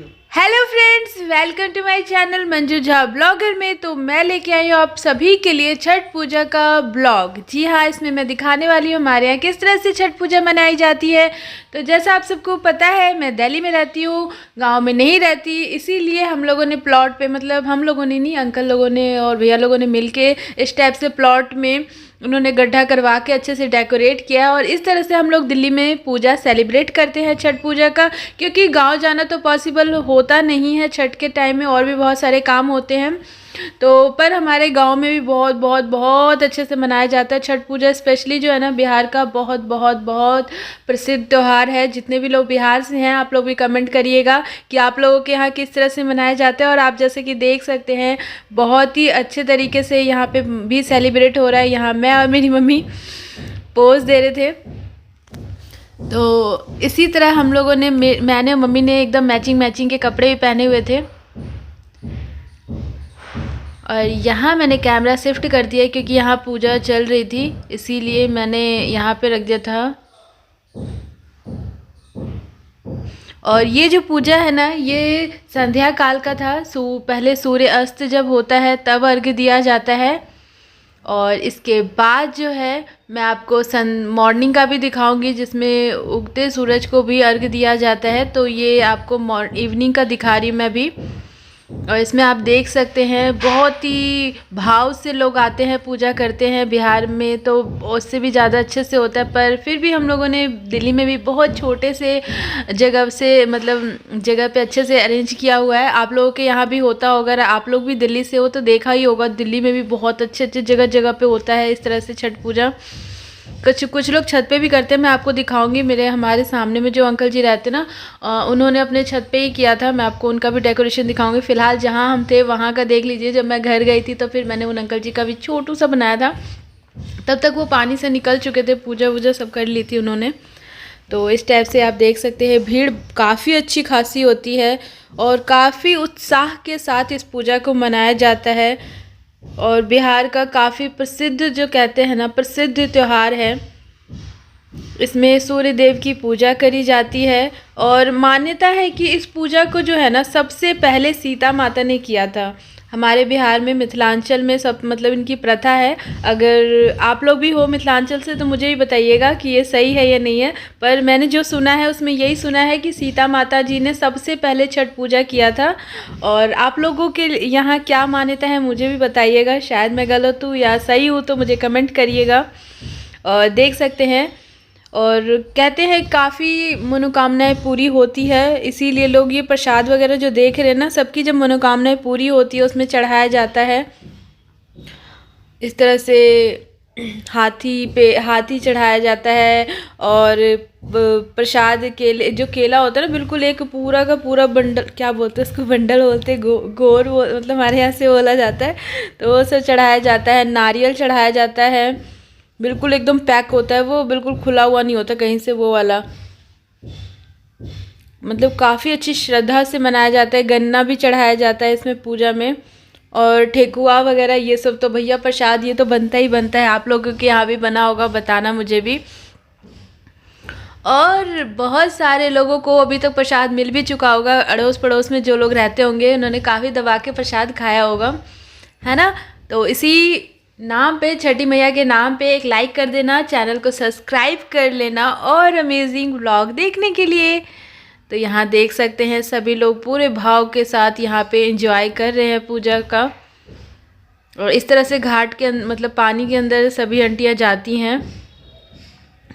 Hello friends, welcome to my channel Manju Jha blogger में। तो मैं लेके आई हूँ आप सभी के लिए छठ पूजा का ब्लॉग। जी हाँ, इसमें मैं दिखाने वाली हूँ हमारे यहाँ किस तरह से छठ पूजा मनाई जाती है। तो जैसा आप सबको पता है, मैं दिल्ली में रहती हूँ, गांव में नहीं रहती। इसीलिए हम लोगों ने प्लॉट पे, मतलब हम लोगों ने नहीं, अंकल लोगों ने और भैया लोगों ने मिल के इस टाइप से प्लॉट में उन्होंने गड्ढा करवा के अच्छे से डेकोरेट किया। और इस तरह से हम लोग दिल्ली में पूजा सेलिब्रेट करते हैं, छठ पूजा का। क्योंकि गांव जाना तो पॉसिबल होता नहीं है छठ के टाइम में, और भी बहुत सारे काम होते हैं। तो पर हमारे गांव में भी बहुत बहुत बहुत अच्छे से मनाया जाता है छठ पूजा। स्पेशली जो है ना, बिहार का बहुत बहुत बहुत प्रसिद्ध त्यौहार है। जितने भी लोग बिहार से हैं, आप लोग भी कमेंट करिएगा कि आप लोगों के यहाँ किस तरह से मनाया जाता है। और आप जैसे कि देख सकते हैं, बहुत ही अच्छे तरीके से यहाँ पे भी सेलिब्रेट हो रहा है। यहाँ मैं और मेरी मम्मी पोज दे रहे थे। तो इसी तरह हम लोगों ने, मैंने और मम्मी ने एकदम मैचिंग मैचिंग के कपड़े भी पहने हुए थे। और यहाँ मैंने कैमरा शिफ्ट कर दिया क्योंकि यहाँ पूजा चल रही थी, इसीलिए मैंने यहाँ पे रख दिया था। और ये जो पूजा है ना, ये संध्या काल का था। पहले सूर्य अस्त जब होता है तब अर्घ्य दिया जाता है। और इसके बाद जो है, मैं आपको मॉर्निंग का भी दिखाऊंगी, जिसमें उगते सूरज को भी अर्घ्य दिया जाता है। तो ये आपको इवनिंग का दिखा रही हूँ मैं भी। और इसमें आप देख सकते हैं, बहुत ही भाव से लोग आते हैं, पूजा करते हैं। बिहार में तो उससे भी ज़्यादा अच्छे से होता है, पर फिर भी हम लोगों ने दिल्ली में भी बहुत छोटे से जगह से, मतलब जगह पे अच्छे से अरेंज किया हुआ है। आप लोगों के यहाँ भी होता होगा, अगर आप लोग भी दिल्ली से हो तो देखा ही होगा, दिल्ली में भी बहुत अच्छे अच्छे जगह जगह पे होता है इस तरह से छठ पूजा। कुछ लोग छत पे भी करते हैं, मैं आपको दिखाऊंगी। मेरे हमारे सामने में जो अंकल जी रहते ना, उन्होंने अपने छत पे ही किया था। मैं आपको उनका भी डेकोरेशन दिखाऊंगी। फ़िलहाल जहाँ हम थे वहाँ का देख लीजिए। जब मैं घर गई थी तो फिर मैंने उन अंकल जी का भी छोटू सा बनाया था। तब तक वो पानी से निकल चुके थे, पूजा वूजा सब कर ली थी उन्होंने। तो इस टाइप से आप देख सकते हैं, भीड़ काफ़ी अच्छी खासी होती है और काफ़ी उत्साह के साथ इस पूजा को मनाया जाता है। और बिहार का काफ़ी प्रसिद्ध, जो कहते हैं ना, प्रसिद्ध त्यौहार है। इसमें सूर्य देव की पूजा करी जाती है। और मान्यता है कि इस पूजा को जो है ना, सबसे पहले सीता माता ने किया था। हमारे बिहार में, मिथिलांचल में सब, मतलब इनकी प्रथा है। अगर आप लोग भी हो मिथिलांचल से तो मुझे भी बताइएगा कि ये सही है या नहीं है। पर मैंने जो सुना है उसमें यही सुना है कि सीता माता जी ने सबसे पहले छठ पूजा किया था। और आप लोगों के यहाँ क्या मान्यता है मुझे भी बताइएगा। शायद मैं गलत हूँ या सही हूँ तो मुझे कमेंट करिएगा। और देख सकते हैं, और कहते हैं काफ़ी मनोकामनाएं पूरी होती है, इसीलिए लोग ये प्रसाद वगैरह जो देख रहे हैं ना, सबकी जब मनोकामनाएं पूरी होती है उसमें चढ़ाया जाता है। इस तरह से हाथी चढ़ाया जाता है। और प्रसाद केले, जो केला होता है ना, बिल्कुल एक पूरा का पूरा बंडल, क्या बोलते हैं उसको, बंडल बोलते हैं, मतलब हमारे यहाँ से बोला जाता है। तो वो सब चढ़ाया जाता है। नारियल चढ़ाया जाता है, बिल्कुल एकदम पैक होता है वो, बिल्कुल खुला हुआ नहीं होता कहीं से वो वाला। मतलब काफ़ी अच्छी श्रद्धा से मनाया जाता है। गन्ना भी चढ़ाया जाता है इसमें पूजा में। और ठेकुआ वगैरह ये सब तो भैया प्रसाद ये तो बनता ही बनता है। आप लोगों के यहाँ भी बना होगा, बताना मुझे भी। और बहुत सारे लोगों को अभी तक प्रसाद मिल भी चुका होगा। अड़ोस पड़ोस में जो लोग रहते होंगे, उन्होंने काफ़ी दबा के प्रसाद खाया होगा, है ना। तो इसी नाम पे, छठी मैया के नाम पे, एक लाइक कर देना, चैनल को सब्सक्राइब कर लेना और अमेजिंग व्लॉग देखने के लिए। तो यहाँ देख सकते हैं, सभी लोग पूरे भाव के साथ यहाँ पे एंजॉय कर रहे हैं पूजा का। और इस तरह से घाट के मतलब पानी के अंदर सभी आंटियाँ जाती हैं।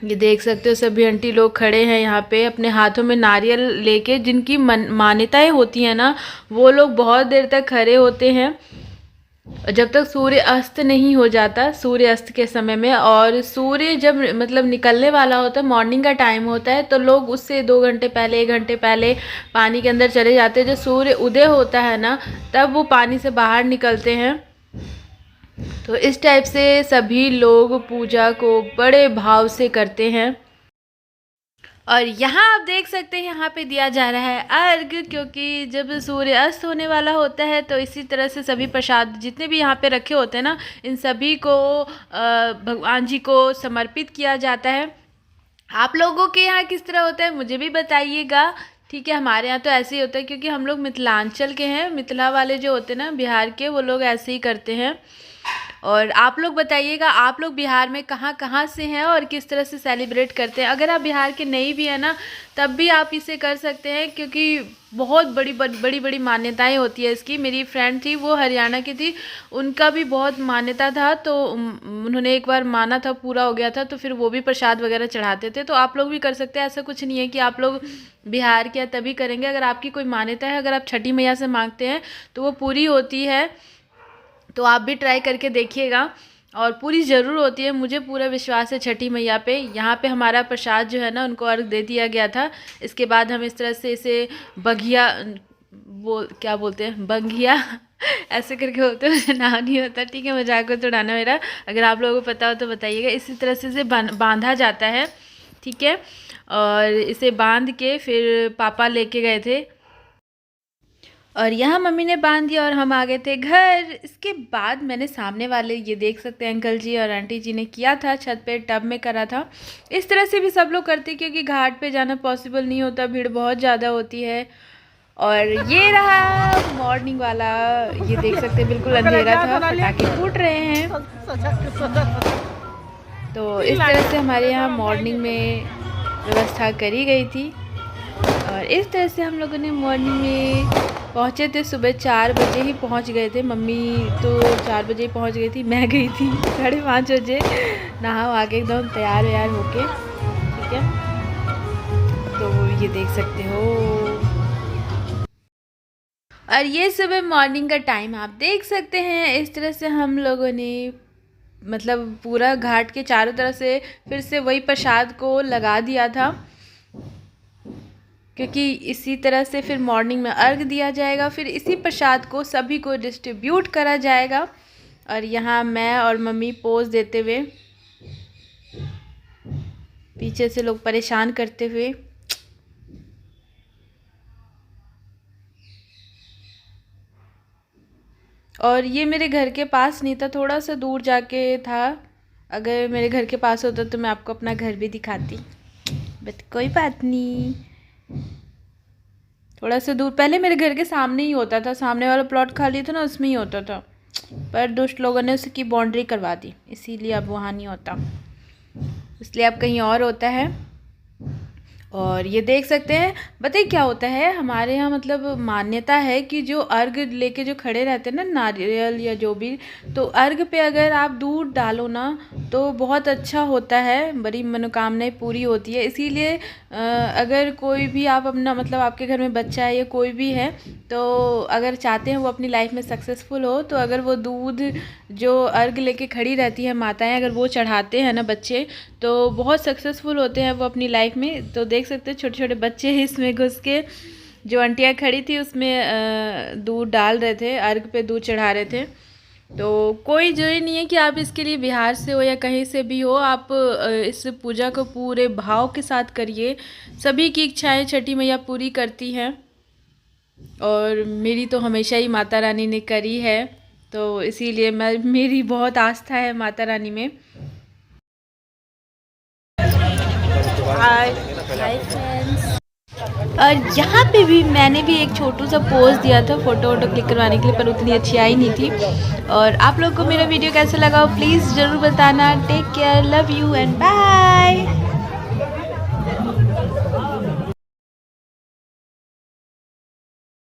ये देख सकते हो, सभी आंटी लोग खड़े हैं यहाँ पे अपने हाथों में नारियल लेके। जिनकी मान्यताएं होती हैं ना, वो लोग बहुत देर तक खड़े होते हैं जब तक सूर्य अस्त नहीं हो जाता, सूर्य अस्त के समय में। और सूर्य जब मतलब निकलने वाला होता है, मॉर्निंग का टाइम होता है, तो लोग उससे 2 घंटे पहले, 1 घंटे पहले पानी के अंदर चले जाते हैं। जब सूर्य उदय होता है ना, तब वो पानी से बाहर निकलते हैं। तो इस टाइप से सभी लोग पूजा को बड़े भाव से करते हैं। और यहाँ आप देख सकते हैं, यहाँ पे दिया जा रहा है अर्घ, क्योंकि जब सूर्य अस्त होने वाला होता है तो इसी तरह से सभी प्रसाद जितने भी यहाँ पे रखे होते हैं ना, इन सभी को भगवान जी को समर्पित किया जाता है। आप लोगों के यहाँ किस तरह होता है मुझे भी बताइएगा, ठीक है। हमारे यहाँ तो ऐसे ही होता है क्योंकि हम लोग मिथिलांचल के हैं, मिथिला वाले जो होते हैं ना बिहार के, वो लोग ऐसे ही करते हैं। और आप लोग बताइएगा आप लोग बिहार में कहाँ कहाँ से हैं और किस तरह से सेलिब्रेट करते हैं। अगर आप बिहार के नहीं भी हैं ना तब भी आप इसे कर सकते हैं क्योंकि बहुत बड़ी बड़ी बड़ी मान्यताएं होती है इसकी। मेरी फ्रेंड थी वो हरियाणा की थी, उनका भी बहुत मान्यता था, तो उन्होंने एक बार माना था, पूरा हो गया था, तो फिर वो भी प्रसाद वगैरह चढ़ाते थे। तो आप लोग भी कर सकते हैं, ऐसा कुछ नहीं है कि आप लोग बिहार के तभी करेंगे। अगर आपकी कोई मान्यता है, अगर आप छठी मैया से मांगते हैं तो वो पूरी होती है, तो आप भी ट्राई करके देखिएगा और पूरी ज़रूर होती है। मुझे पूरा विश्वास है छठी मैया पे। यहाँ पे हमारा प्रसाद जो है ना उनको अर्घ दे दिया गया था। इसके बाद हम इस तरह से इसे बघिया क्या बोलते हैं, बंघिया ऐसे करके बोलते हैं, मुझे नाम नहीं होता, ठीक है, मजाक को उड़ाना मेरा। अगर आप लोगों को पता हो तो बताइएगा। इसी तरह से इसे बांधा जाता है, ठीक है। और इसे बांध के फिर पापा लेके गए थे और यहाँ मम्मी ने बांध दिया और हम आ गए थे घर। इसके बाद मैंने सामने वाले ये देख सकते हैं अंकल जी और आंटी जी ने किया था, छत पे टब में करा था। इस तरह से भी सब लोग करते क्योंकि घाट पे जाना पॉसिबल नहीं होता, भीड़ बहुत ज़्यादा होती है। और ये रहा मॉर्निंग वाला, ये देख सकते हैं बिल्कुल अंधेरा था, पटाखे फूट रहे हैं। तो इस तरह से हमारे यहाँ मॉर्निंग में व्यवस्था करी गई थी और इस तरह से हम लोगों ने मॉर्निंग में पहुँचे थे। सुबह 4 बजे ही पहुँच गए थे, मम्मी तो 4 बजे ही पहुँच गई थी, मैं गई थी 5:30 बजे नहा वहा के एकदम तैयार व्यार होके, ठीक है। तो ये देख सकते हो और ये सुबह मॉर्निंग का टाइम आप देख सकते हैं। इस तरह से हम लोगों ने मतलब पूरा घाट के चारों तरफ से फिर से वही प्रसाद को लगा दिया था क्योंकि इसी तरह से फिर मॉर्निंग में अर्घ दिया जाएगा, फिर इसी प्रसाद को सभी को डिस्ट्रीब्यूट करा जाएगा। और यहाँ मैं और मम्मी पोज देते हुए, पीछे से लोग परेशान करते हुए। और ये मेरे घर के पास नहीं था, थोड़ा सा दूर जाके था। अगर मेरे घर के पास होता तो मैं आपको अपना घर भी दिखाती, बट कोई बात नहीं, थोड़ा सा दूर। पहले मेरे घर के सामने ही होता था, सामने वाला प्लॉट खाली था ना उसमें ही होता था, पर दुष्ट लोगों ने उसकी बाउंड्री करवा दी, इसीलिए अब वहाँ नहीं होता, इसलिए अब कहीं और होता है। और ये देख सकते हैं, बताइए क्या होता है हमारे यहाँ, मतलब मान्यता है कि जो अर्घ लेके जो खड़े रहते हैं ना, नारियल या जो भी, तो अर्घ पे अगर आप दूध डालो ना तो बहुत अच्छा होता है, बड़ी मनोकामनाएं पूरी होती है। इसीलिए अगर कोई भी आप अपना मतलब आपके घर में बच्चा है या कोई भी है, तो अगर चाहते हैं वो अपनी लाइफ में सक्सेसफुल हो, तो अगर वो दूध जो अर्घ लेके खड़ी रहती है माताएं, अगर वो चढ़ाते हैं ना बच्चे, तो बहुत सक्सेसफुल होते हैं वो अपनी लाइफ में। तो देख सकते हैं छोटे छोटे बच्चे इसमें घुस के, जो आंटियाँ खड़ी थी उसमें दूध डाल रहे थे, अर्घ पे दूध चढ़ा रहे थे। तो कोई जरूरी नहीं है कि आप इसके लिए बिहार से हो या कहीं से भी हो, आप इस पूजा को पूरे भाव के साथ करिए। सभी की इच्छाएं छठी मैया पूरी करती हैं और मेरी तो हमेशा ही माता रानी ने करी है, तो इसीलिए मेरी बहुत आस्था है माता रानी में। Hi friends. और यहाँ पे भी मैंने भी एक छोटू सा पोज दिया था फ़ोटो वोटो क्लिक करवाने के लिए, पर उतनी अच्छी आई नहीं थी। और आप लोग को मेरा वीडियो कैसा लगा प्लीज़ ज़रूर बताना। Take care, love you and bye.